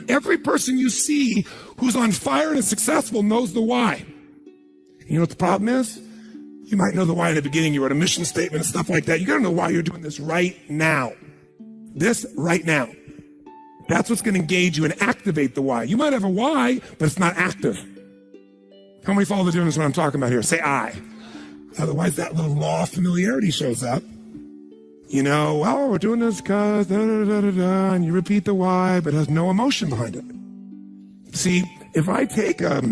Every person you see who's on fire and is successful knows the why. You know what the problem is? You might know the why in the beginning. You wrote a mission statement and stuff like that. You got to know why you're doing this right now. This right now. That's what's going to engage you and activate the why. You might have a why, but it's not active. How many follow the difference what I'm talking about here? Say I. Otherwise, that little law of familiarity shows up. You know, well, we're doing this because da-da-da-da-da, and you repeat the why, but it has no emotion behind it. See, if I take a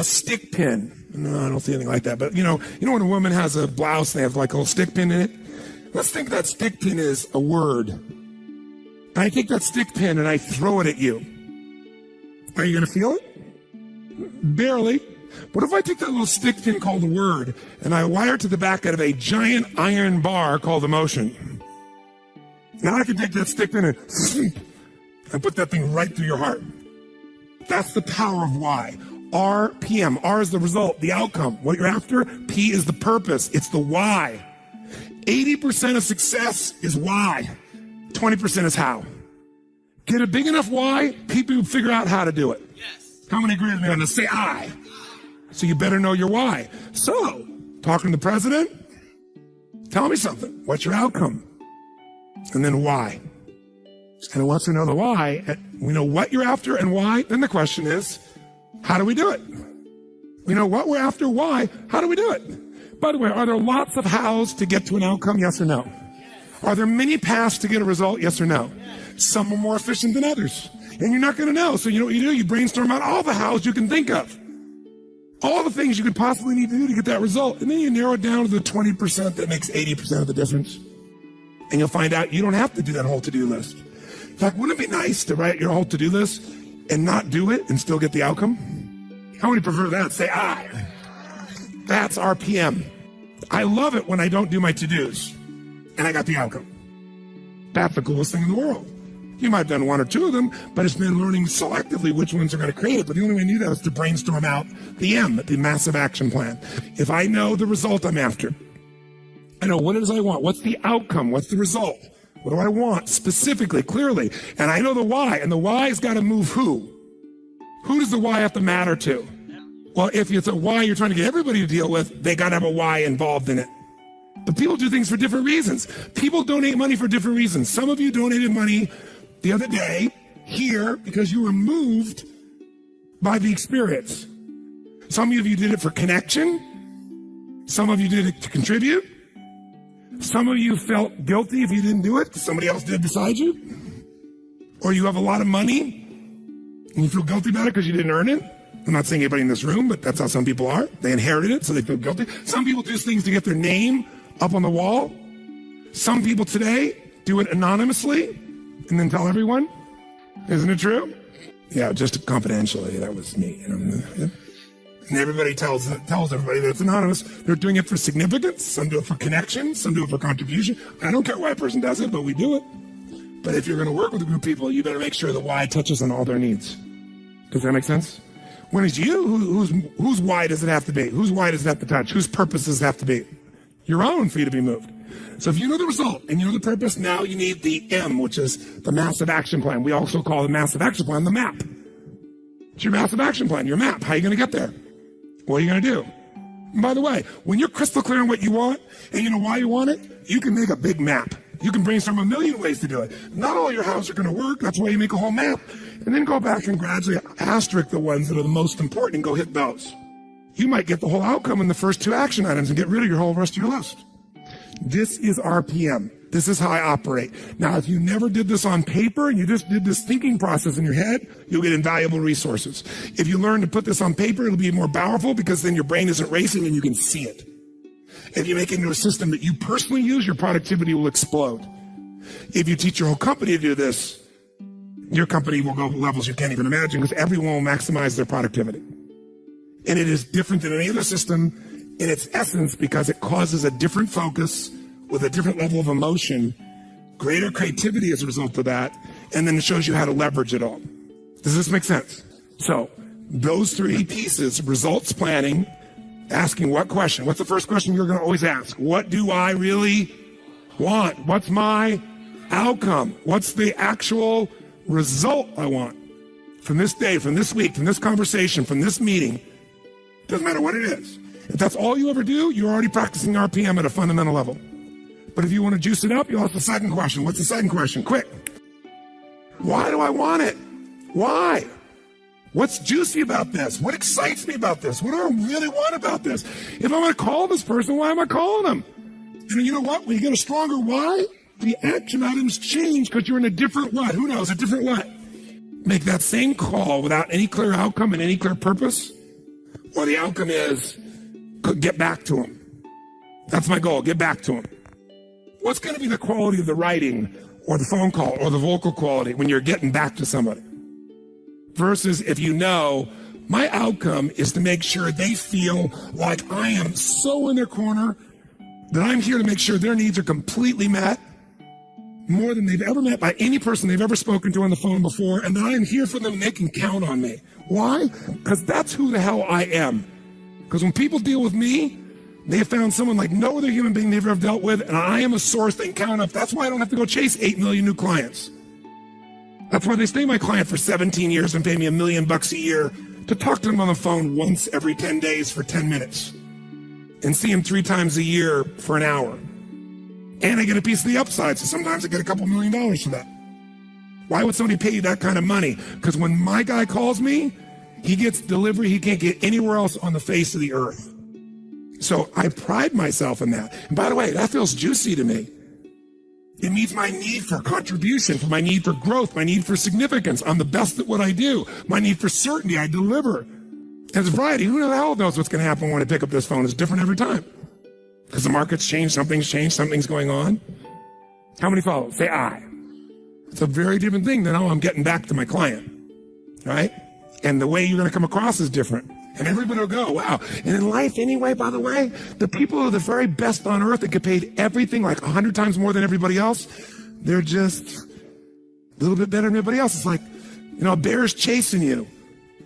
stick pin, no, I don't see anything like that, but you know when a woman has a blouse, they have like a little stick pin in it? Let's think that stick pin is a word. And I take that stick pin and I throw it at you. Are you going to feel it? Barely. What if I take that little stick pin called a word and I wire it to the back of a giant iron bar called emotion? Now I can take that stick pin and put that thing right through your heart. That's the power of why. RPM. R is the result, the outcome, what you're after. P is the purpose. It's the why. 80% of success is why. 20% is how. Get a big enough why, people will figure out how to do it. Yes. How many agree with me on this? Say I. So you better know your why. So, talking to the president, tell me something. What's your outcome? And then why? And once we know the why, we know what you're after and why, then the question is, how do we do it? We know what we're after, why, how do we do it? By the way, are there lots of hows to get to an outcome, yes or no? Yes. Are there many paths to get a result, yes or no? Yes. Some are more efficient than others. And you're not going to know, so you know what you do? You brainstorm out all the hows you can think of. All the things you could possibly need to do to get that result. And then you narrow it down to the 20% that makes 80% of the difference. And you'll find out you don't have to do that whole to-do list. In fact, wouldn't it be nice to write your whole to-do list and not do it and still get the outcome? How many prefer that? Say I. That's RPM. I love it when I don't do my to-dos and I got the outcome. That's the coolest thing in the world. You might have done one or two of them, but it's been learning selectively which ones are going to create it. But the only way to do that is to brainstorm out the M, the massive action plan. If I know the result I'm after, I know what it is I want. What's the outcome? What's the result? What do I want specifically, clearly? And I know the why, and the why has got to move who? Who does the why have to matter to? Well, if it's a why you're trying to get everybody to deal with, they got to have a why involved in it. But people do things for different reasons. People donate money for different reasons. Some of you donated money the other day here because you were moved by the experience. Some of you did it for connection. Some of you did it to contribute. Some of you felt guilty if you didn't do it because somebody else did beside you. Or you have a lot of money and you feel guilty about it because you didn't earn it. I'm not saying anybody in this room, but that's how some people are. They inherited it, so they feel guilty. Some people do things to get their name up on the wall. Some people today do it anonymously and then tell everyone. Isn't it true? Yeah, just confidentially. That was me. And everybody tells everybody that it's anonymous. They're doing it for significance. Some do it for connection. Some do it for contribution. I don't care why a person does it, but we do it. But if you're going to work with a group of people, you better make sure the why touches on all their needs. Does that make sense? When it's you, whose why does it have to be? Whose why does it have to touch? Whose purpose does it have to be? Your own for you to be moved. So if you know the result and you know the purpose, now you need the M, which is the massive action plan. We also call the massive action plan the map. It's your massive action plan, your map. How are you going to get there? What are you going to do? And by the way, when you're crystal clear on what you want and you know why you want it, you can make a big map. You can brainstorm a million ways to do it. Not all your houses are going to work. That's why you make a whole map. And then go back and gradually asterisk the ones that are the most important and go hit those. You might get the whole outcome in the first two action items and get rid of your whole rest of your list. This is RPM. This is how I operate. Now, if you never did this on paper and you just did this thinking process in your head, you'll get invaluable resources. If you learn to put this on paper, it'll be more powerful because then your brain isn't racing and you can see it. If you make it into a system that you personally use, your productivity will explode. If you teach your whole company to do this, your company will go to levels you can't even imagine because everyone will maximize their productivity. And it is different than any other system in its essence because it causes a different focus with a different level of emotion, greater creativity as a result of that, and then it shows you how to leverage it all. Does this make sense? So those three pieces, results planning, asking what question? What's the first question you're going to always ask? What do I really want? What's my outcome? What's the actual result I want? from this day, from this week, from this conversation, from this meeting, doesn't matter what it is. If that's all you ever do, you're already practicing RPM at a fundamental level. But if you want to juice it up, you'll ask the second question. What's the second question? Quick. Why do I want it? Why? What's juicy about this? What excites me about this? What do I really want about this? If I'm going to call this person, why am I calling them? And you know what? When you get a stronger why, the action items change because you're in a different what? Who knows? A different what? Make that same call without any clear outcome and any clear purpose, or the outcome is get back to them. That's my goal. Get back to them. What's going to be the quality of the writing or the phone call or the vocal quality when you're getting back to somebody? Versus if you know my outcome is to make sure they feel like I am so in their corner that I'm here to make sure their needs are completely met, more than they've ever met by any person they've ever spoken to on the phone before, and that I am here for them and they can count on me. Why? Because that's who the hell I am. Because when people deal with me, they have found someone like no other human being they've ever dealt with, and I am a source they can count on. That's why I don't have to go chase 8 million new clients. That's why they stay my client for 17 years and pay me $1 million a year to talk to them on the phone once every 10 days for 10 minutes and see them 3 times a year for an hour. And I get a piece of the upside, so sometimes I get a couple $1 million for that. Why would somebody pay you that kind of money? Because when my guy calls me, he gets delivery he can't get anywhere else on the face of the earth. So I pride myself in that. And by the way, that feels juicy to me. It meets my need for contribution, for my need for growth, my need for significance. I'm the best at what I do. My need for certainty, I deliver. As a variety, who the hell knows what's going to happen when I pick up this phone? It's different every time. Because the market's changed, something's going on. How many follow? Say I. It's a very different thing than, oh, I'm getting back to my client, right? And the way you're going to come across is different. And everybody will go, wow. And in life anyway, by the way, the people who are the very best on earth that get paid everything like 100 times more than everybody else, they're just a little bit better than everybody else. It's like, you know, a bear's chasing you.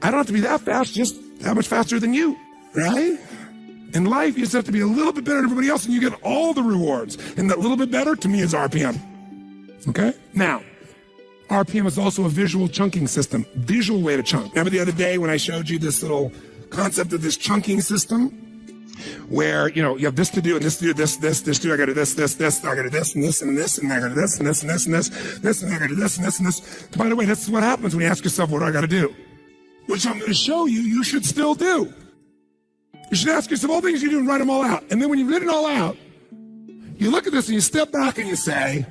I don't have to be that fast, just that much faster than you, right? In life, you just have to be a little bit better than everybody else and you get all the rewards. And that little bit better, to me, is RPM. Okay? Now, RPM is also a visual chunking system, visual way to chunk. Remember the other day when I showed you this little concept of this chunking system where, you know, you have this to do and this to do, this to do, I gotta do this, I gotta do this and this and this, and I gotta do this and this and this and this, and I gotta do this and this and this. By the way, this is what happens when you ask yourself, what do I gotta do? Which I'm gonna show you, you should still do. You should ask yourself all the things you do and write them all out. And then when you've written it all out, you look at this and you step back and you say,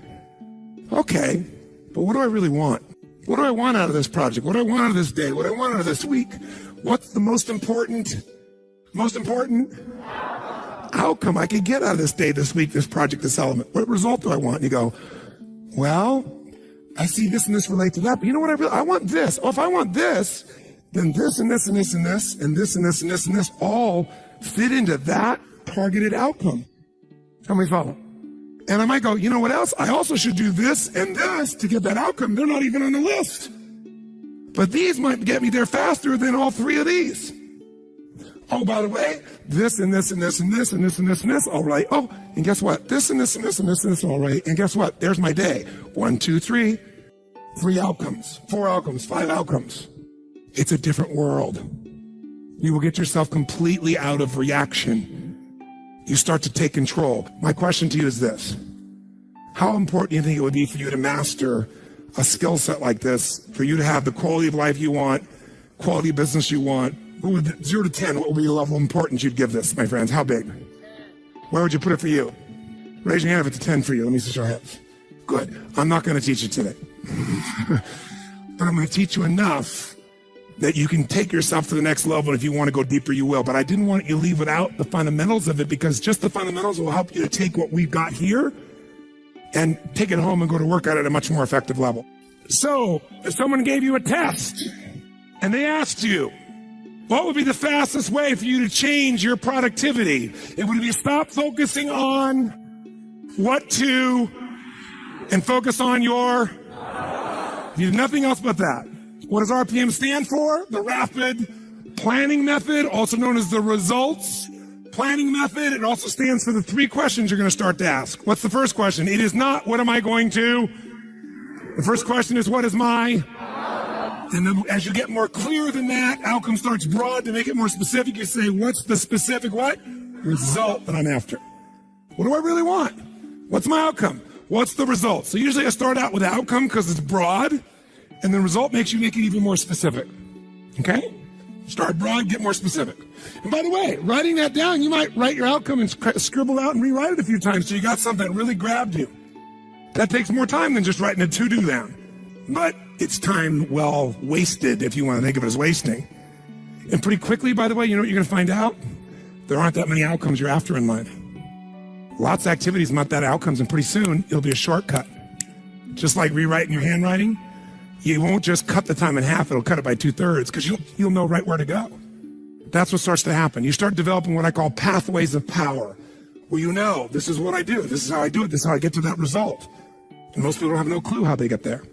okay, but what do I really want? What do I want out of this project? What do I want out of this day? What do I want out of this week? What's the most important outcome I could get out of this day, this week, this project, this element? What result do I want? And you go, well, I see this and this relate to that, but you know what I want this. Oh, if I want this, then this and this and this and this and this and this and this and this all fit into that targeted outcome. How many follow? And I might go, you know what else? I also should do this and this to get that outcome. They're not even on the list. But these might get me there faster than all 3 of these. Oh, by the way, this and this and this and this and this and this and this, all right. Oh, and guess what? This and this and this and this and this, all right. And guess what? There's my day. 1, 2, 3. 3 outcomes, 4 outcomes, 5 outcomes. It's a different world. You will get yourself completely out of reaction. You start to take control. My question to you is this. How important do you think it would be for you to master a skill set like this, for you to have the quality of life you want, quality of business you want? 0 to 10, what would be the level of importance you'd give this, my friends? How big? Where would you put it for you? Raise your hand if it's a 10 for you. Let me see your hands. Good. I'm not going to teach you today. But I'm going to teach you enough that you can take yourself to the next level. If you want to go deeper, you will. But I didn't want you to leave without the fundamentals of it, because just the fundamentals will help you to take what we've got here and take it home and go to work at it at a much more effective level. So if someone gave you a test and they asked you, what would be the fastest way for you to change your productivity? It would be stop focusing on what to and focus on your, you do nothing else but that. What does RPM stand for? The Rapid Planning Method, also known as the Results Planning Method. It also stands for the 3 questions you're going to start to ask. What's the first question? It is not, what am I going to? The first question is, what is my? And then as you get more clear than that, outcome starts broad. To make it more specific, you say, what's the specific what? Result that I'm after. What do I really want? What's my outcome? What's the result? So usually I start out with the outcome because it's broad, and the result makes you make it even more specific. Okay? Start broad, get more specific. And by the way, writing that down, you might write your outcome and scribble out and rewrite it a few times so you got something that really grabbed you. That takes more time than just writing a to-do down. But it's time well wasted if you want to think of it as wasting. And pretty quickly, by the way, you know what you're going to find out? There aren't that many outcomes you're after in life. Lots of activities, not that outcomes, and pretty soon it'll be a shortcut. Just like rewriting your handwriting, you won't just cut the time in half, it'll cut it by 2/3 because you'll know right where to go. That's what starts to happen. You start developing what I call pathways of power, where you know, this is what I do, this is how I do it, this is how I get to that result. And most people have no clue how they get there.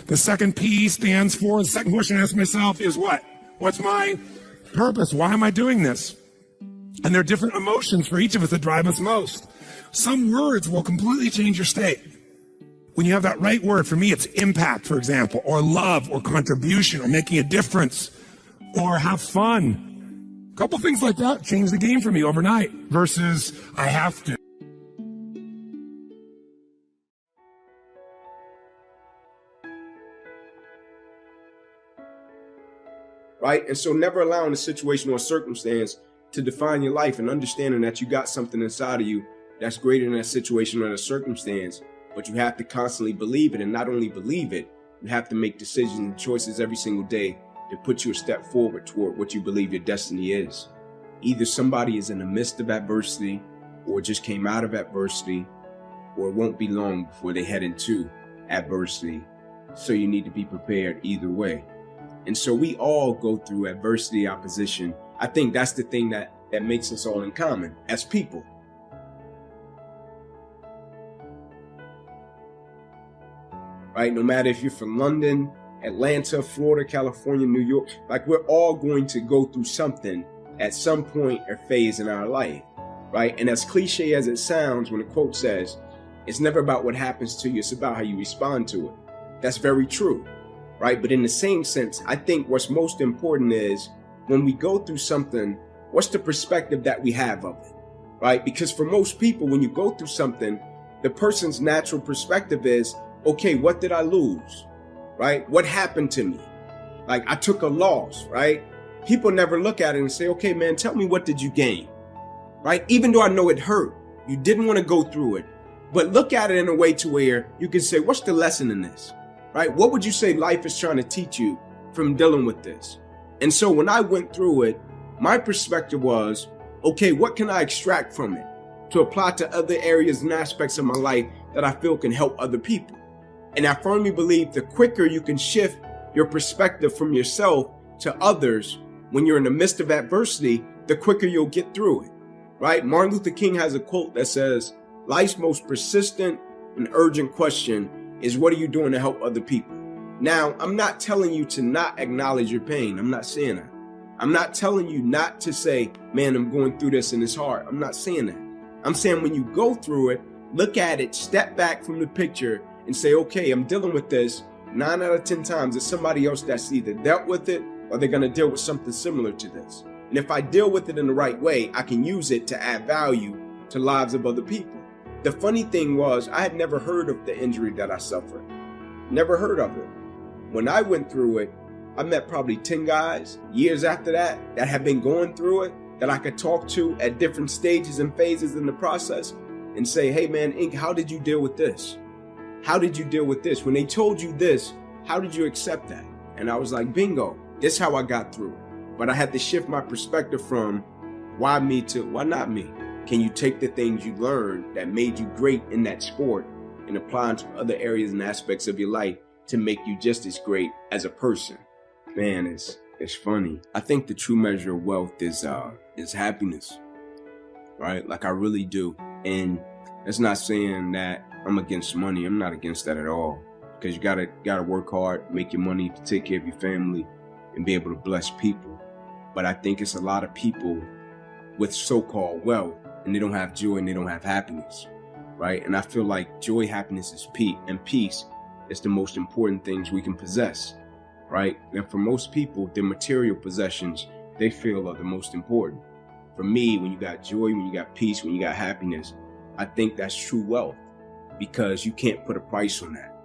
The second P stands for, the second question I ask myself is what? What's my purpose? Why am I doing this? And there are different emotions for each of us that drive us most. Some words will completely change your state. When you have that right word, for me it's impact, for example, or love, or contribution, or making a difference, or have fun. A couple things like that change the game for me overnight versus I have to. Right? And so never allowing a situation or circumstance to define your life, and understanding that you got something inside of you that's greater than that situation or that circumstance, but you have to constantly believe it. And not only believe it, you have to make decisions and choices every single day to put you a step forward toward what you believe your destiny is. Either somebody is in the midst of adversity, or just came out of adversity, or it won't be long before they head into adversity. So you need to be prepared either way. And so we all go through adversity, opposition. I think that's the thing that makes us all in common as people. Right? No matter if you're from London, Atlanta, Florida, California, New York, like we're all going to go through something at some point or phase in our life. Right? And as cliche as it sounds, when the quote says, it's never about what happens to you, it's about how you respond to it. That's very true. Right? But in the same sense, I think what's most important is when we go through something, what's the perspective that we have of it? Right? Because for most people, when you go through something, the person's natural perspective is, okay, what did I lose? Right? What happened to me? Like I took a loss, right? People never look at it and say, okay, man, tell me, what did you gain? Right? Even though I know it hurt, you didn't want to go through it, but look at it in a way to where you can say, what's the lesson in this? Right? What would you say life is trying to teach you from dealing with this? And so when I went through it, my perspective was, okay, what can I extract from it to apply to other areas and aspects of my life that I feel can help other people? And I firmly believe the quicker you can shift your perspective from yourself to others when you're in the midst of adversity, the quicker you'll get through it. Right? Martin Luther King has a quote that says, life's most persistent and urgent question is, what are you doing to help other people? Now, I'm not telling you to not acknowledge your pain. I'm not saying that. I'm not telling you not to say, man, I'm going through this and it's hard. I'm not saying that. I'm saying when you go through it, look at it, step back from the picture and say, okay, I'm dealing with this. 9 out of 10 times, it's somebody else that's either dealt with it or they're going to deal with something similar to this. And if I deal with it in the right way, I can use it to add value to lives of other people. The funny thing was, I had never heard of the injury that I suffered. Never heard of it. When I went through it, I met probably 10 guys years after that had been going through it, that I could talk to at different stages and phases in the process and say, hey man, Ink, how did you deal with this? How did you deal with this? When they told you this, how did you accept that? And I was like, bingo, this is how I got through it. But I had to shift my perspective from why me to why not me? Can you take the things you learned that made you great in that sport and apply them to other areas and aspects of your life to make you just as great as a person? Man, it's funny. I think the true measure of wealth is happiness, right? Like I really do. And that's not saying that I'm against money. I'm not against that at all, because you gotta work hard, make your money to take care of your family and be able to bless people. But I think it's a lot of people with so-called wealth and they don't have joy and they don't have happiness, right? And I feel like joy, happiness, and peace is the most important things we can possess, right? And for most people, the material possessions they feel are the most important. For me, when you got joy, when you got peace, when you got happiness, I think that's true wealth, because you can't put a price on that.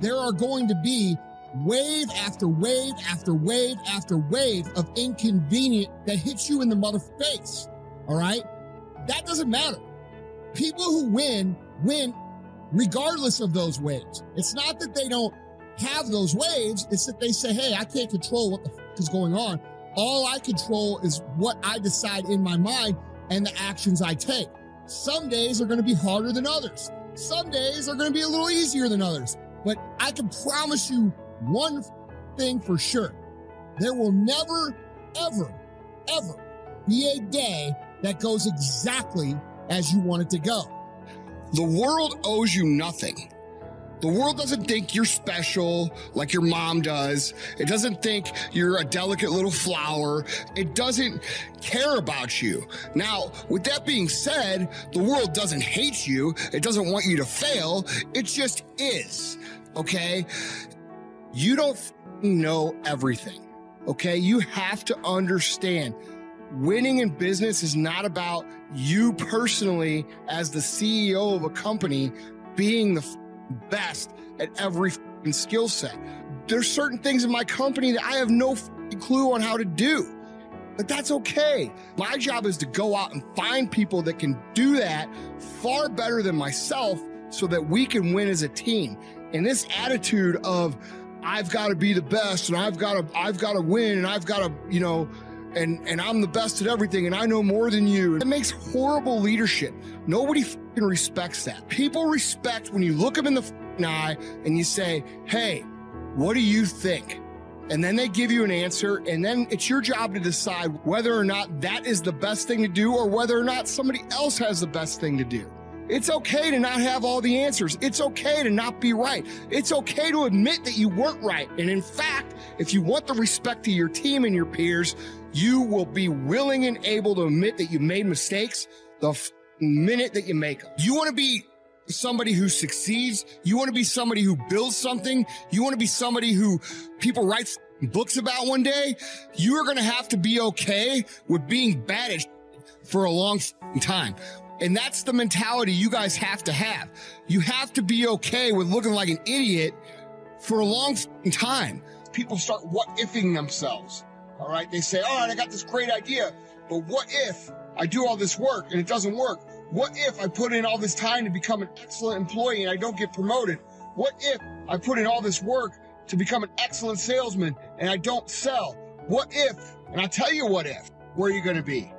There are going to be wave after wave after wave after wave of inconvenient that hits you in the mother face. All right? That doesn't matter. People who win regardless of those waves. It's not that they don't have those waves. It's that they say, hey, I can't control what the f is going on. All I control is what I decide in my mind and the actions I take. Some days are going to be harder than others. Some days are going to be a little easier than others. But I can promise you one thing for sure. There will never, ever, ever be a day that goes exactly as you want it to go. The world owes you nothing. The world doesn't think you're special like your mom does. It doesn't think you're a delicate little flower. It doesn't care about you. Now, with that being said, the world doesn't hate you. It doesn't want you to fail. It just is, okay? You don't know everything, okay? You have to understand winning in business is not about you personally as the CEO of a company being the best at every skill set. There's certain things in my company that I have no clue on how to do, but that's okay. My job is to go out and find people that can do that far better than myself so that we can win as a team. And this attitude of I've got to be the best and I've got to win and I've got to, you know, and I'm the best at everything and I know more than you. It makes horrible leadership. Nobody respects that. People respect when you look them in the eye and you say, hey, what do you think? And then they give you an answer, and then it's your job to decide whether or not that is the best thing to do or whether or not somebody else has the best thing to do. It's okay to not have all the answers. It's okay to not be right. It's okay to admit that you weren't right. And in fact, if you want the respect of your team and your peers, you will be willing and able to admit that you made mistakes the minute that you make them. You want to be somebody who succeeds. You want to be somebody who builds something. You want to be somebody who people write books about one day. You are going to have to be okay with being bad at for a long time. And that's the mentality you guys have to have. You have to be okay with looking like an idiot for a long time. People start what-ifing themselves. All right. They say, all right, I got this great idea, but what if I do all this work and it doesn't work? What if I put in all this time to become an excellent employee and I don't get promoted? What if I put in all this work to become an excellent salesman and I don't sell? What if, and I'll tell you what if, where you're going to be.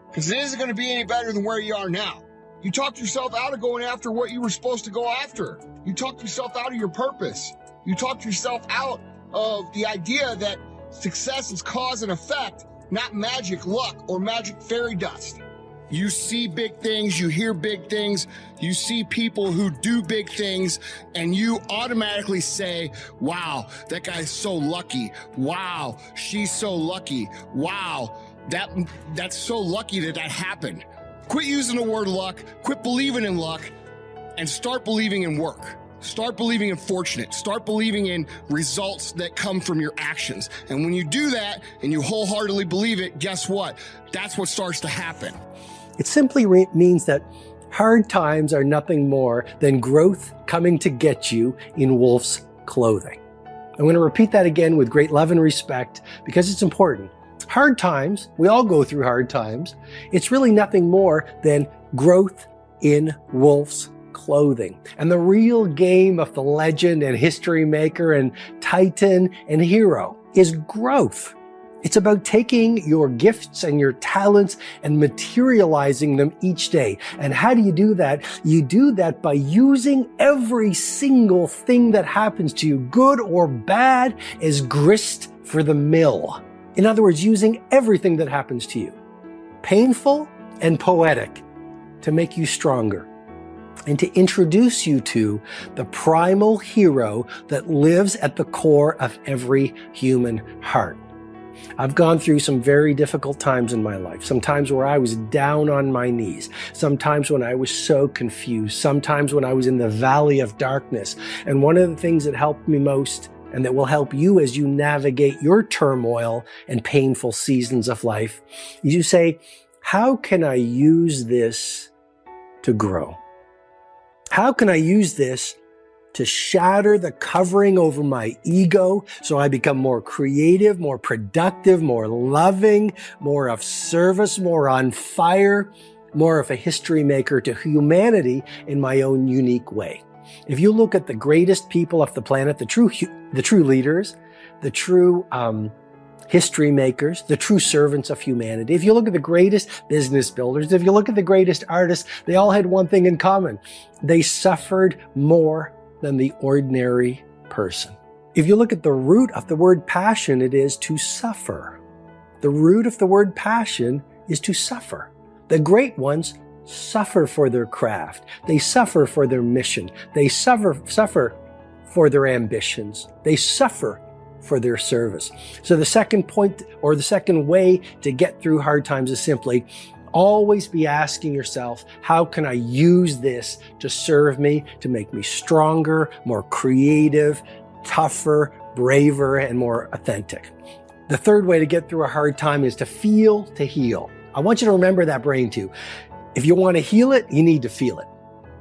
Because it isn't going to be any better than where you are now. You talked yourself out of going after what you were supposed to go after. You talked yourself out of your purpose. You talked yourself out of the idea that success is cause and effect, not magic luck or magic fairy dust. You see big things, you hear big things, you see people who do big things, and you automatically say, wow, that guy's so lucky. Wow, she's so lucky. Wow, that's so lucky that happened. Quit using the word luck, quit believing in luck, and start believing in work. Start believing in fortunate. Start believing in results that come from your actions. And when you do that and you wholeheartedly believe it, guess what? That's what starts to happen. It simply means that hard times are nothing more than growth coming to get you in wolf's clothing. I'm going to repeat that again with great love and respect because it's important. Hard times, we all go through hard times. It's really nothing more than growth in wolf's clothing. And the real game of the legend and history maker and titan and hero is growth. It's about taking your gifts and your talents and materializing them each day. And how do you do that? You do that by using every single thing that happens to you, good or bad, as grist for the mill. In other words, using everything that happens to you, painful and poetic, to make you stronger and to introduce you to the primal hero that lives at the core of every human heart. I've gone through some very difficult times in my life, sometimes where I was down on my knees, sometimes when I was so confused, sometimes when I was in the valley of darkness. And one of the things that helped me most and that will help you as you navigate your turmoil and painful seasons of life, is you say, how can I use this to grow? How can I use this to shatter the covering over my ego so I become more creative, more productive, more loving, more of service, more on fire, more of a history maker to humanity in my own unique way? If you look at the greatest people of the planet, the true leaders, the true history makers, the true servants of humanity, if you look at the greatest business builders, if you look at the greatest artists, they all had one thing in common. They suffered more than the ordinary person. If you look at the root of the word passion, it is to suffer. The root of the word passion is to suffer. The great ones suffer for their craft. They suffer for their mission. They suffer for their ambitions. They suffer for their service. So the second point, or the second way to get through hard times, is simply always be asking yourself, how can I use this to serve me, to make me stronger, more creative, tougher, braver, and more authentic? The third way to get through a hard time is to feel to heal. I want you to remember that brain too. If you want to heal it, you need to feel it.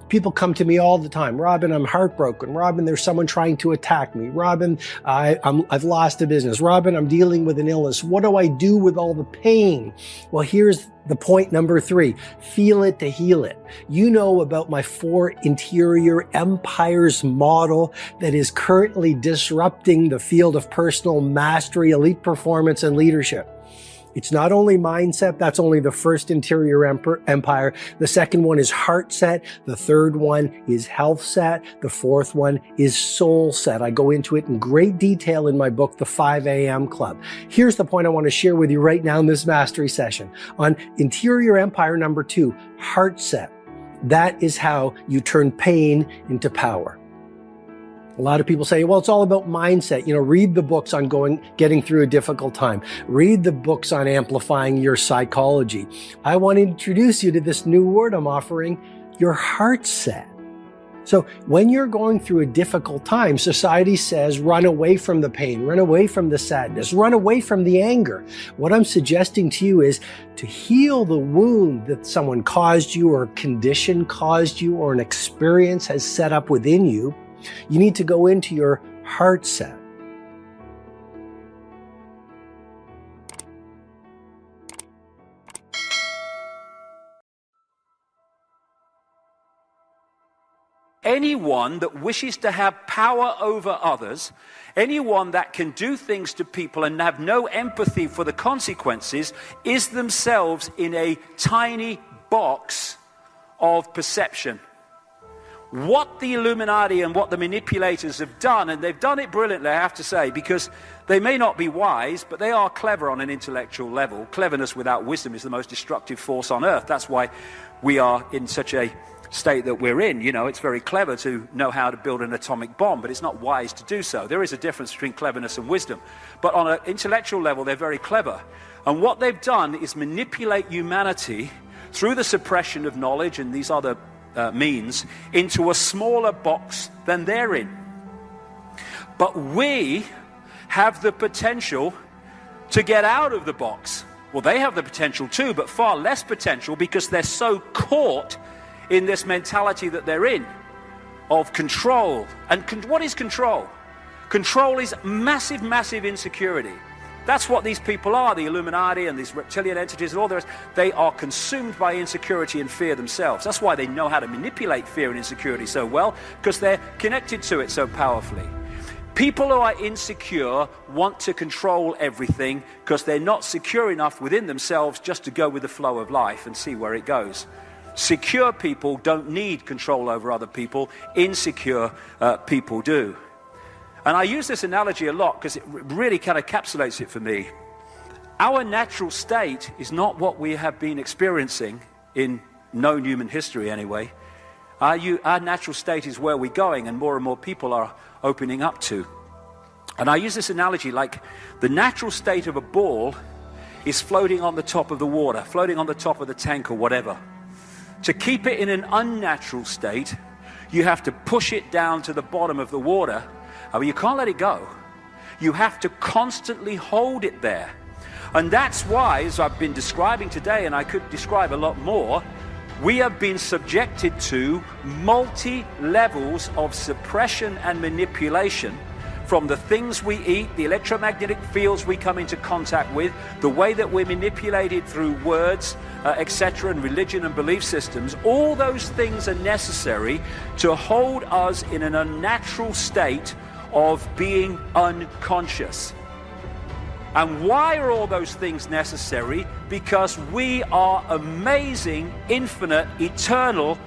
People come to me all the time. Robin, I'm heartbroken. Robin, there's someone trying to attack me. Robin, I've lost a business. Robin, I'm dealing with an illness. What do I do with all the pain? Well, here's the point number 3. Feel it to heal it. You know about my 4 interior empires model that is currently disrupting the field of personal mastery, elite performance, and leadership. It's not only mindset, that's only the first interior empire. The second one is heart set. The third one is health set. The fourth one is soul set. I go into it in great detail in my book, The 5 a.m. Club. Here's the point I want to share with you right now in this mastery session. On interior empire number 2, heart set. That is how you turn pain into power. A lot of people say, well, it's all about mindset. Read the books on getting through a difficult time. Read the books on amplifying your psychology. I want to introduce you to this new word I'm offering, your heart set. So when you're going through a difficult time, society says, run away from the pain, run away from the sadness, run away from the anger. What I'm suggesting to you is to heal the wound that someone caused you, or a condition caused you, or an experience has set up within you. You need to go into your heart set. Anyone that wishes to have power over others, anyone that can do things to people and have no empathy for the consequences, is themselves in a tiny box of perception. What the Illuminati and what the manipulators have done, and they've done it brilliantly, I have to say, because they may not be wise, but they are clever on an intellectual level. Cleverness without wisdom is the most destructive force on earth. That's why we are in such a state that we're in. It's very clever to know how to build an atomic bomb, but it's not wise to do so. There is a difference between cleverness and wisdom. But on an intellectual level, they're very clever. And what they've done is manipulate humanity through the suppression of knowledge and these other means into a smaller box than they're in. But we have the potential to get out of the box. Well, they have the potential too, but far less potential, because they're so caught in this mentality that they're in of control. And what is control? Control is massive, massive insecurity. That's what these people are, the Illuminati and these reptilian entities and all the rest. They are consumed by insecurity and fear themselves. That's why they know how to manipulate fear and insecurity so well, because they're connected to it so powerfully. People who are insecure want to control everything because they're not secure enough within themselves just to go with the flow of life and see where it goes. Secure people don't need control over other people. Insecure people do. And I use this analogy a lot because it really kind of encapsulates it for me. Our natural state is not what we have been experiencing in known human history anyway. Our natural state is where we're going, and more people are opening up to. And I use this analogy like the natural state of a ball is floating on the top of the water, floating on the top of the tank or whatever. To keep it in an unnatural state, You have to push it down to the bottom of the water. I mean, you can't let it go. You have to constantly hold it there. And that's why, as I've been describing today, and I could describe a lot more, we have been subjected to multi-levels of suppression and manipulation from the things we eat, the electromagnetic fields we come into contact with, the way that we're manipulated through words, etc., and religion and belief systems. All those things are necessary to hold us in an unnatural state of being unconscious. And why are all those things necessary? Because we are amazing, infinite, eternal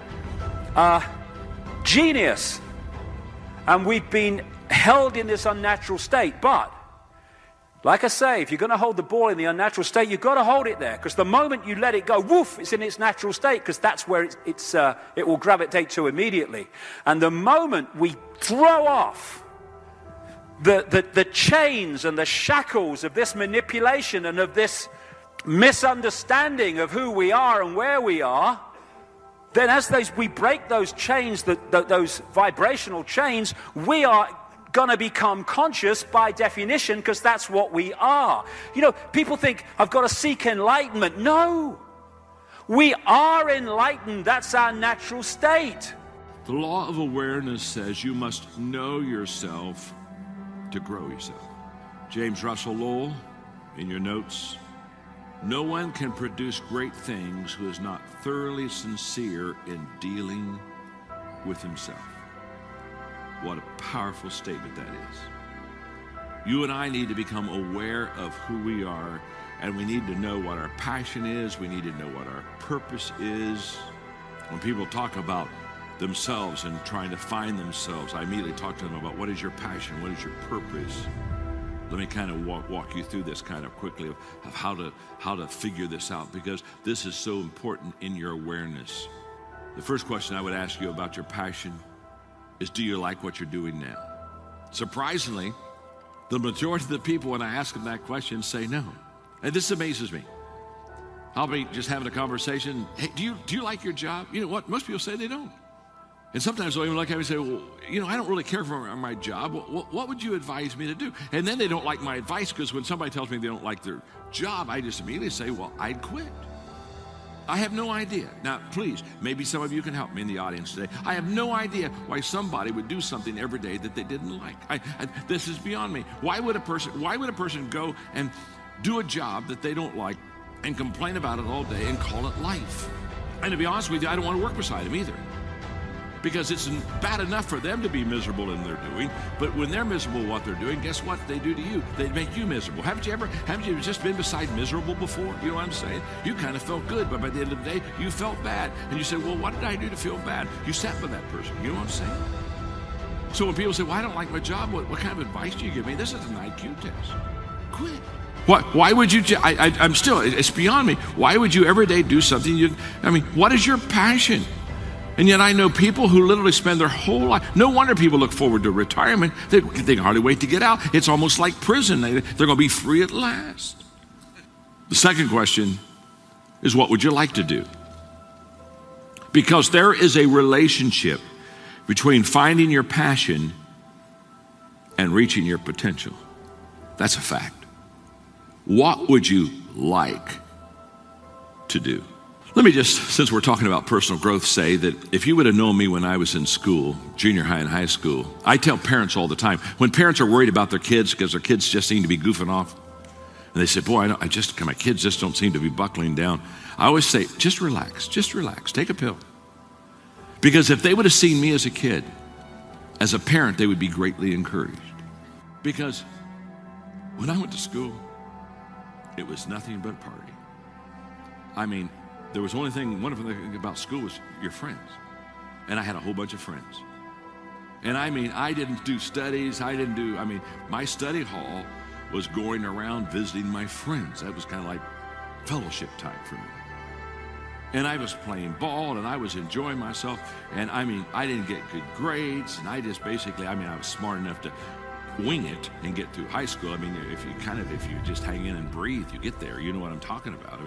genius. And we've been held in this unnatural state. But, like I say, if you're going to hold the ball in the unnatural state, you've got to hold it there. Because the moment you let it go, woof, it's in its natural state, because that's where it will gravitate to immediately. And the moment we throw off the chains and the shackles of this manipulation and of this misunderstanding of who we are and where we are, then as we break those chains, those vibrational chains, we are going to become conscious by definition, because that's what we are. You know, people think, I've got to seek enlightenment. No, we are enlightened. That's our natural state. The law of awareness says you must know yourself to grow yourself. James Russell Lowell, in your notes, no one can produce great things who is not thoroughly sincere in dealing with himself. What a powerful statement that is. You and I need to become aware of who we are, and we need to know what our passion is. We need to know what our purpose is. When people talk about themselves and trying to find themselves, I immediately talk to them about, what is your passion? What is your purpose? Let me kind of walk you through this kind of quickly of how to figure this out, because this is so important in your awareness. The first question I would ask you about your passion is, do you like what you're doing now? Surprisingly, the majority of the people, when I ask them that question, say no. And this amazes me. I'll be just having a conversation. Hey, do you like your job? You know what? Most people say they don't. And sometimes they'll even look at me and say, well, you know, I don't really care for my job. What would you advise me to do? And then they don't like my advice, because when somebody tells me they don't like their job, I just immediately say, well, I'd quit. I have no idea. Now, please, maybe some of you can help me in the audience today. I have no idea why somebody would do something every day that they didn't like. This is beyond me. Why would a person go and do a job that they don't like and complain about it all day and call it life? And to be honest with you, I don't want to work beside them either, because it's bad enough for them to be miserable in what they're doing, but when they're miserable in what they're doing, guess what they do to you? They make you miserable. Haven't you just been beside miserable before? You know what I'm saying? You kind of felt good, but by the end of the day, you felt bad. And you say, well, what did I do to feel bad? You sat with that person. You know what I'm saying? So when people say, well, I don't like my job, what kind of advice do you give me? This is an IQ test. Quit. Why would you, I'm still, it's beyond me. Why would you every day do something what is your passion? And yet I know people who literally spend their whole life. No wonder people look forward to retirement. They can hardly wait to get out. It's almost like prison. They're going to be free at last. The second question is, what would you like to do? Because there is a relationship between finding your passion and reaching your potential. That's a fact. What would you like to do? Let me just, since we're talking about personal growth, say that if you would have known me when I was in school, junior high and high school, I tell parents all the time, when parents are worried about their kids because their kids just seem to be goofing off, and they say, boy, my kids just don't seem to be buckling down. I always say, just relax, take a pill. Because if they would have seen me as a kid, as a parent, they would be greatly encouraged. Because when I went to school, it was nothing but party. There was one wonderful thing about school was your friends. And I had a whole bunch of friends. And I didn't do studies. My study hall was going around visiting my friends. That was kind of like fellowship time for me. And I was playing ball and I was enjoying myself. And I didn't get good grades. And I just basically, I was smart enough to wing it and get through high school. If you just hang in and breathe, you get there. You know what I'm talking about.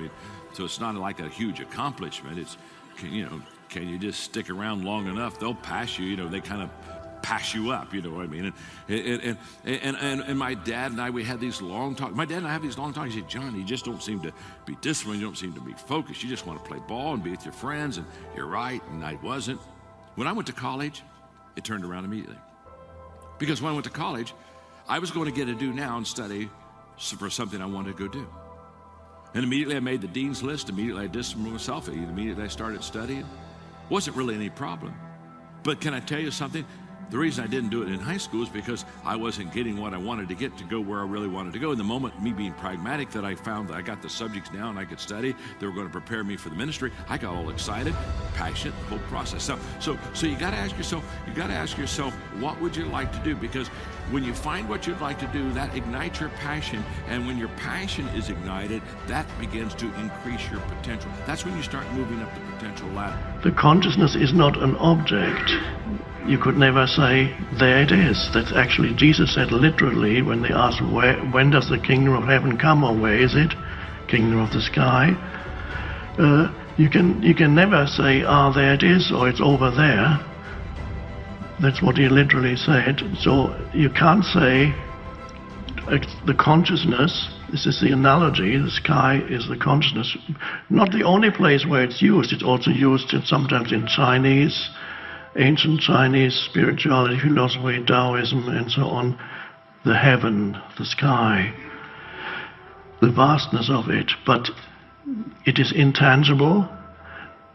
So it's not like a huge accomplishment. It's, can you just stick around long enough, they'll pass you. They kind of pass you up, you know what I mean? And my dad and I, we had these long talks. My dad and I have these long talks. He said, John, you just don't seem to be disciplined. You don't seem to be focused. You just want to play ball and be with your friends. And you're right, and I wasn't. When I went to college, it turned around immediately. Because when I went to college, I was going to get a do now and study for something I wanted to go do. And immediately I made the dean's list. Immediately I disciplined myself. Immediately I started studying. Wasn't really any problem. But can I tell you something? The reason I didn't do it in high school is because I wasn't getting what I wanted to get to go where I really wanted to go. In the moment, me being pragmatic, that I found that I got the subjects down and I could study, they were going to prepare me for the ministry. I got all excited, passionate, the whole process. So you got to ask yourself, what would you like to do? Because when you find what you'd like to do, that ignites your passion. And when your passion is ignited, that begins to increase your potential. That's when you start moving up the potential ladder. The consciousness is not an object. You could never say, there it is. That's actually, Jesus said literally when they asked, when does the kingdom of heaven come, or where is it? Kingdom of the sky. You can never say, there it is, or it's over there. That's what he literally said. So you can't say the consciousness, this is the analogy, the sky is the consciousness. Not the only place where it's used. It's also used sometimes in Chinese, ancient Chinese spirituality, philosophy, Taoism, and so on. The heaven, the sky, the vastness of it. But it is intangible.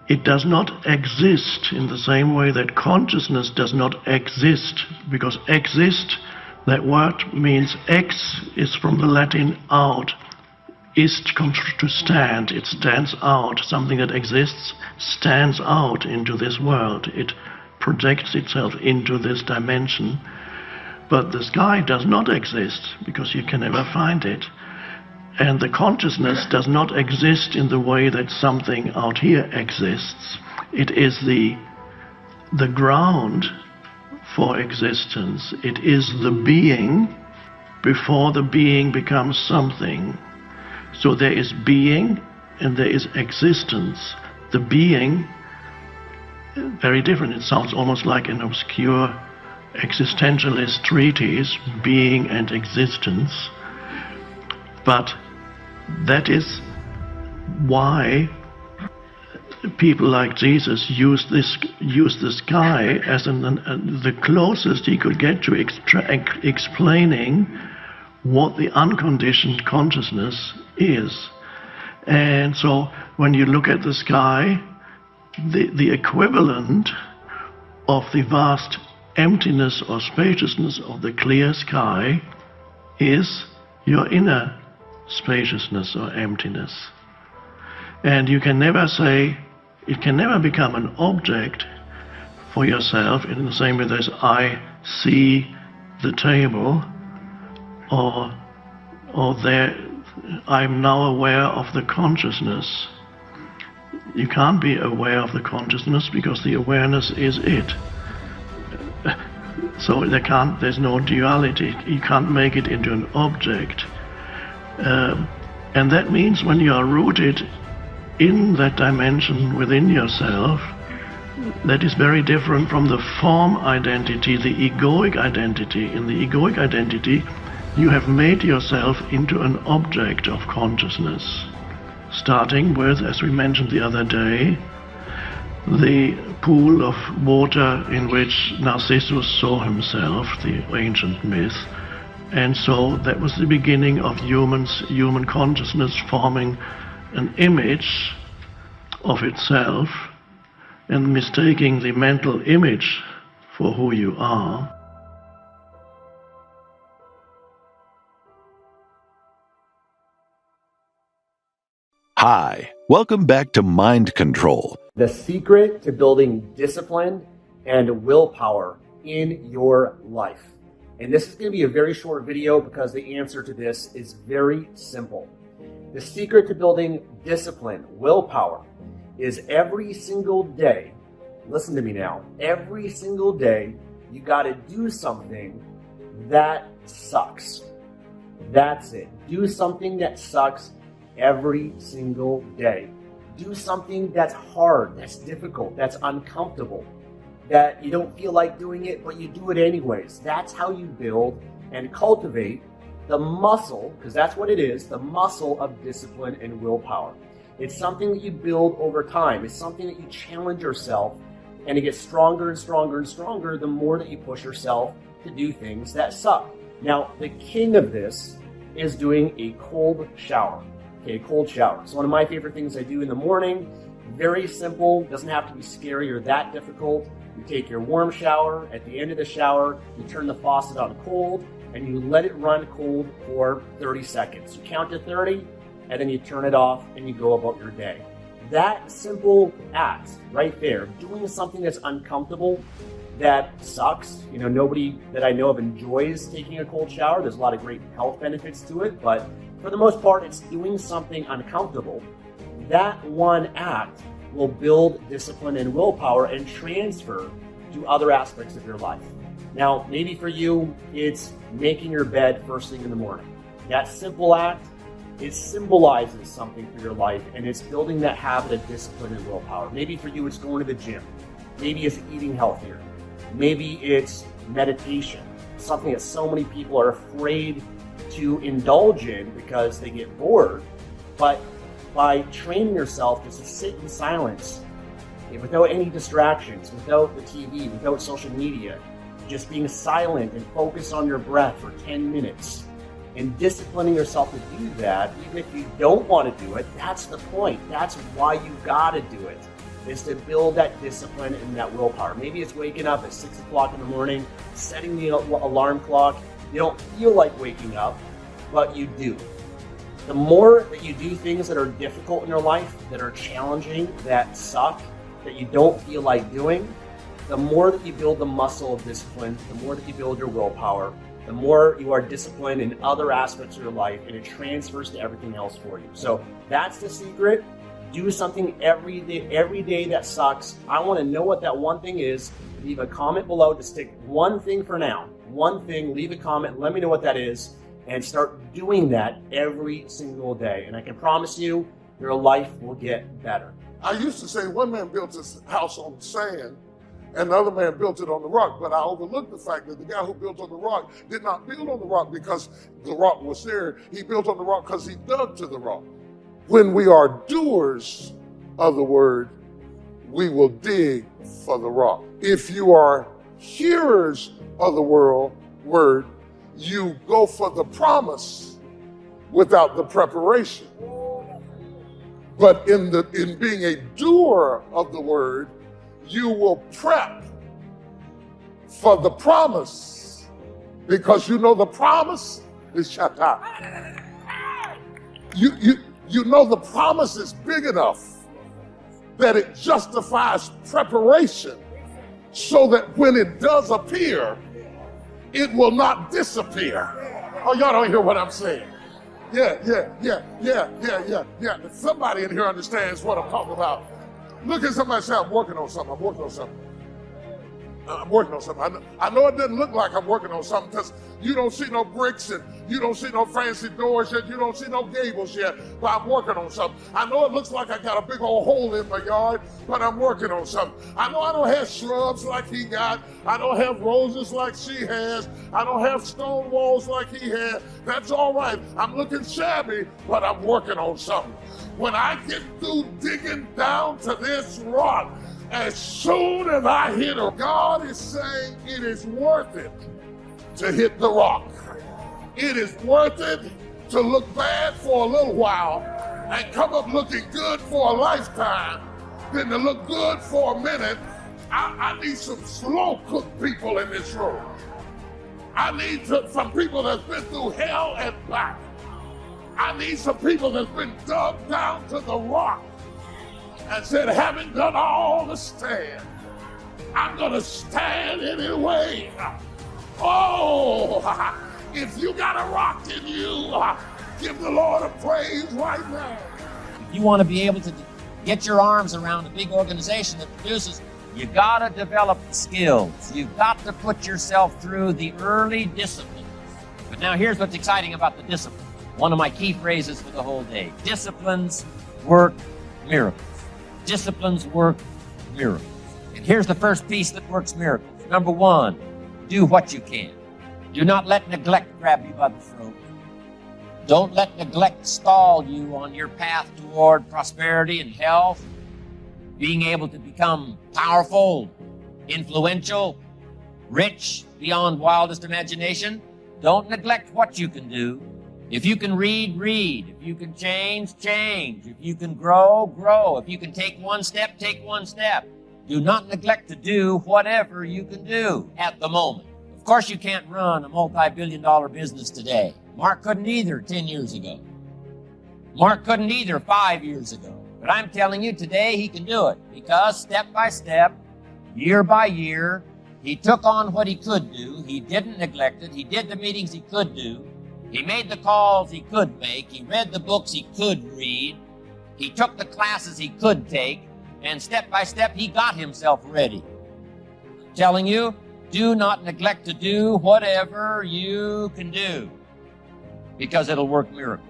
It does not exist in the same way that consciousness does not exist, because exist, that word means ex is from the Latin out. Ist comes to stand. It stands out. Something that exists stands out into this world. It projects itself into this dimension. But the sky does not exist because you can never find it. And the consciousness does not exist in the way that something out here exists. It is the ground for existence. It is the being before the being becomes something. So there is being and there is existence. The being, very different. It sounds almost like an obscure existentialist treatise, being and existence. But that is why people like Jesus use the sky as the closest he could get to explaining what the unconditioned consciousness is. And so when you look at the sky, the equivalent of the vast emptiness or spaciousness of the clear sky is your inner spaciousness or emptiness. And you can never say, it can never become an object for yourself in the same way as I see the table, or there I'm now aware of the consciousness. You can't be aware of the consciousness because the awareness is it. So there's no duality. You can't make it into an object. And that means when you are rooted in that dimension within yourself, that is very different from the form identity, the egoic identity. In the egoic identity, you have made yourself into an object of consciousness. Starting with, as we mentioned the other day, the pool of water in which Narcissus saw himself, the ancient myth. And so that was the beginning of human consciousness forming an image of itself and mistaking the mental image for who you are. Hi, welcome back to Mind Control. The secret to building discipline and willpower in your life. And this is going to be a very short video because the answer to this is very simple. The secret to building discipline, willpower, is every single day, listen to me now, every single day you got to do something that sucks. That's it. Do something that sucks every single day. Do something that's hard, that's difficult, that's uncomfortable, that you don't feel like doing it, but you do it anyways. That's how you build and cultivate the muscle, because that's what it is, the muscle of discipline and willpower. It's something that you build over time. It's something that you challenge yourself, and it gets stronger and stronger and stronger the more that you push yourself to do things that suck. Now, the king of this is doing a cold shower. Okay, cold shower. It's one of my favorite things I do in the morning. Very simple, doesn't have to be scary or that difficult. You take your warm shower. At the end of the shower, you turn the faucet on cold, and you let it run cold for 30 seconds. You count to 30, and then you turn it off, and you go about your day. That simple act right there, doing something that's uncomfortable, that sucks. You know, nobody that I know of enjoys taking a cold shower. There's a lot of great health benefits to it, but for the most part, it's doing something uncomfortable. That one act will build discipline and willpower and transfer to other aspects of your life. Now, maybe for you, it's making your bed first thing in the morning. That simple act, it symbolizes something for your life, and it's building that habit of discipline and willpower. Maybe for you, it's going to the gym. Maybe it's eating healthier. Maybe it's meditation, something that so many people are afraid to indulge in because they get bored. But by training yourself just to sit in silence, without any distractions, without the TV, without social media, just being silent and focus on your breath for 10 minutes, and disciplining yourself to do that, even if you don't want to do it, that's the point. That's why you got to do it, is to build that discipline and that willpower. Maybe it's waking up at 6 o'clock in the morning, setting the alarm clock. You don't feel like waking up, but you do. The more that you do things that are difficult in your life, that are challenging, that suck, that you don't feel like doing, the more that you build the muscle of discipline, the more that you build your willpower, the more you are disciplined in other aspects of your life, and it transfers to everything else for you. So that's the secret. Do something every day that sucks. I want to know what that one thing is. Leave a comment below to stick one thing for now. One thing, leave a comment, let me know what that is, and start doing that every single day. And I can promise you, your life will get better. I used to say one man built his house on sand and the other man built it on the rock, but I overlooked the fact that the guy who built on the rock did not build on the rock because the rock was there. He built on the rock because he dug to the rock. When we are doers of the word, we will dig for the rock. If you are hearers of the word, you go for the promise without the preparation. But in being a doer of the word, you will prep for the promise because you know the promise is shata. You know the promise is big enough that it justifies preparation so that when it does appear, it will not disappear. Oh, y'all don't hear what I'm saying. Yeah. Somebody in here understands what I'm talking about. Look at somebody and say, I'm working on something. I know it doesn't look like I'm working on something because you don't see no bricks and you don't see no fancy doors yet. You don't see no gables yet, but I'm working on something. I know it looks like I got a big old hole in my yard, but I'm working on something. I know I don't have shrubs like he got. I don't have roses like she has. I don't have stone walls like he had. That's all right. I'm looking shabby, but I'm working on something. When I get through digging down to this rock, as soon as I hit her, God is saying it is worth it to hit the rock. It is worth it to look bad for a little while and come up looking good for a lifetime than to look good for a minute. I need some slow-cooked people in this room. I need some people that's been through hell and back. I need some people that's been dug down to the rock and said, having done all to stand, I'm going to stand anyway. Oh, if you got a rock in you, give the Lord a praise right now. If you want to be able to get your arms around a big organization that produces, you got to develop the skills. You've got to put yourself through the early disciplines. But now here's what's exciting about the discipline. One of my key phrases for the whole day. Disciplines work miracles. Disciplines work miracles. And here's the first piece that works miracles. Number one, do what you can. Do not let neglect grab you by the throat. Don't let neglect stall you on your path toward prosperity and health, being able to become powerful, influential, rich beyond wildest imagination. Don't neglect what you can do. If you can read, read. If you can change, change. If you can grow, grow. If you can take one step, take one step. Do not neglect to do whatever you can do at the moment. Of course, you can't run a multi-billion-dollar business today. Mark couldn't either 10 years ago. Mark couldn't either 5 years ago. But I'm telling you, today he can do it because step by step, year by year, he took on what he could do. He didn't neglect it. He did the meetings he could do. He made the calls he could make. He read the books he could read. He took the classes he could take. And step by step, he got himself ready. I'm telling you, do not neglect to do whatever you can do because it'll work miracles.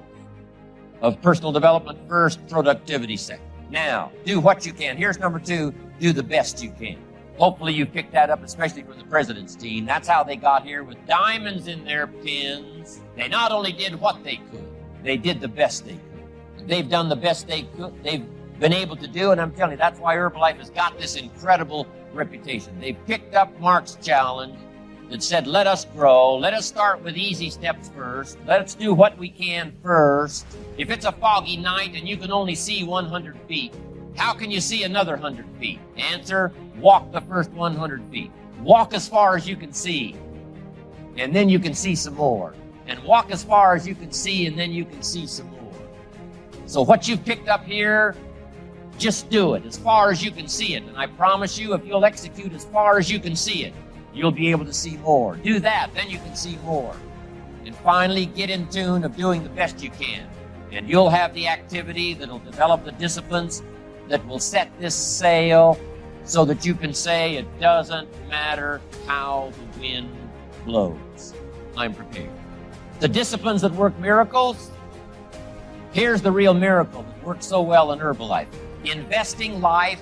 Of personal development first, productivity second. Now, do what you can. Here's number two, do the best you can. Hopefully you picked that up, especially from the president's team. That's how they got here with diamonds in their pins. They not only did what they could, they did the best they could. They've done the best they could. They've been able to do, and I'm telling you, that's why Herbalife has got this incredible reputation. They picked up Mark's challenge that said, let us grow. Let us start with easy steps first. Let's do what we can first. If it's a foggy night and you can only see 100 feet, how can you see another 100 feet? Answer, walk the first 100 feet. Walk as far as you can see, and then you can see some more. And walk as far as you can see, and then you can see some more. So what you've picked up here, just do it as far as you can see it. And I promise you, if you'll execute as far as you can see it, you'll be able to see more. Do that, then you can see more. And finally, get in tune of doing the best you can. And you'll have the activity that'll develop the disciplines that will set this sail so that you can say it doesn't matter how the wind blows. I'm prepared. The disciplines that work miracles, here's the real miracle that works so well in Herbalife. Investing life,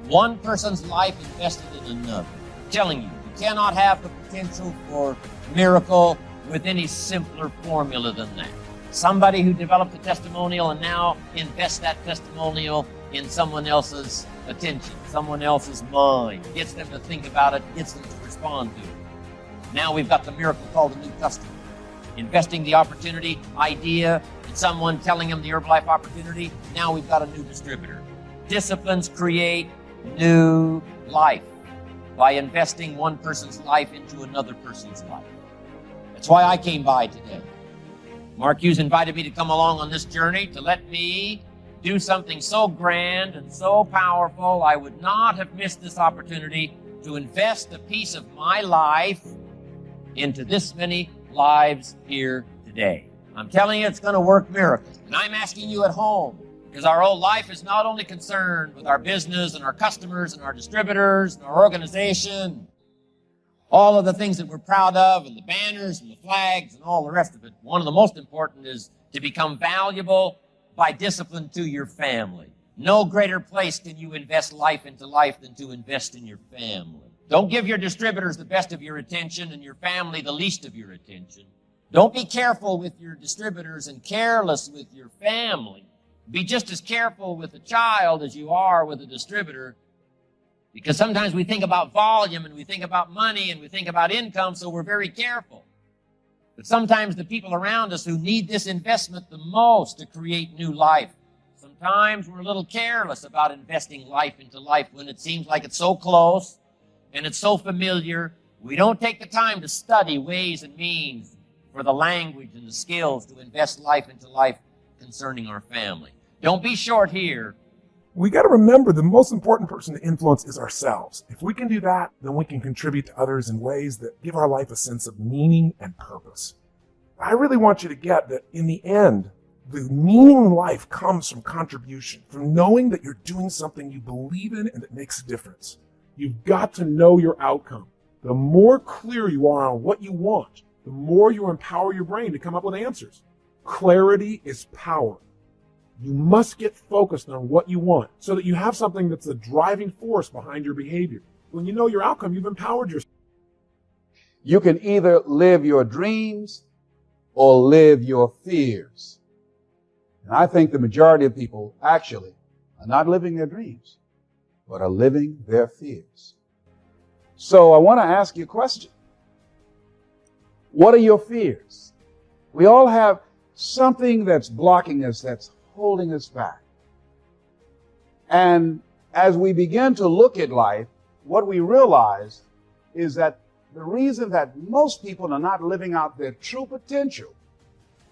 one person's life invested in another. I'm telling you, you cannot have the potential for miracle with any simpler formula than that. Somebody who developed a testimonial and now invests that testimonial in someone else's attention, someone else's mind, gets them to think about it, gets them to respond to it. Now we've got the miracle called a new customer. Investing the opportunity, idea, and someone telling them the Herbalife opportunity, now we've got a new distributor. Disciplines create new life by investing one person's life into another person's life. That's why I came by today. Mark Hughes invited me to come along on this journey to let me do something so grand and so powerful. I would not have missed this opportunity to invest a piece of my life into this many lives here today. I'm telling you, it's going to work miracles. And I'm asking you at home, because our whole life is not only concerned with our business and our customers and our distributors and our organization, all of the things that we're proud of and the banners and the flags and all the rest of it. One of the most important is to become valuable by discipline to your family. No greater place can you invest life into life than to invest in your family. Don't give your distributors the best of your attention and your family the least of your attention. Don't be careful with your distributors and careless with your family. Be just as careful with a child as you are with a distributor, because sometimes we think about volume and we think about money and we think about income, so we're very careful. But sometimes the people around us who need this investment the most to create new life, sometimes we're a little careless about investing life into life when it seems like it's so close and it's so familiar. We don't take the time to study ways and means for the language and the skills to invest life into life concerning our family. Don't be short here. We got to remember the most important person to influence is ourselves. If we can do that, then we can contribute to others in ways that give our life a sense of meaning and purpose. I really want you to get that in the end, the meaning in life comes from contribution, from knowing that you're doing something you believe in and that makes a difference. You've got to know your outcome. The more clear you are on what you want, the more you empower your brain to come up with answers. Clarity is power. You must get focused on what you want so that you have something that's the driving force behind your behavior. When you know your outcome, you've empowered yourself. You can either live your dreams or live your fears. And I think the majority of people actually are not living their dreams, but are living their fears. So I want to ask you a question. What are your fears? We all have something that's blocking us, that's holding us back. And as we begin to look at life, what we realize is that the reason that most people are not living out their true potential,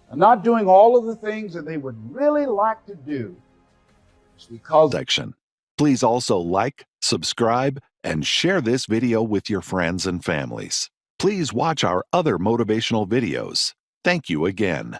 are not doing all of the things that they would really like to do, is because section. Please also like, subscribe, and share this video with your friends and families. Please watch our other motivational videos. Thank you again.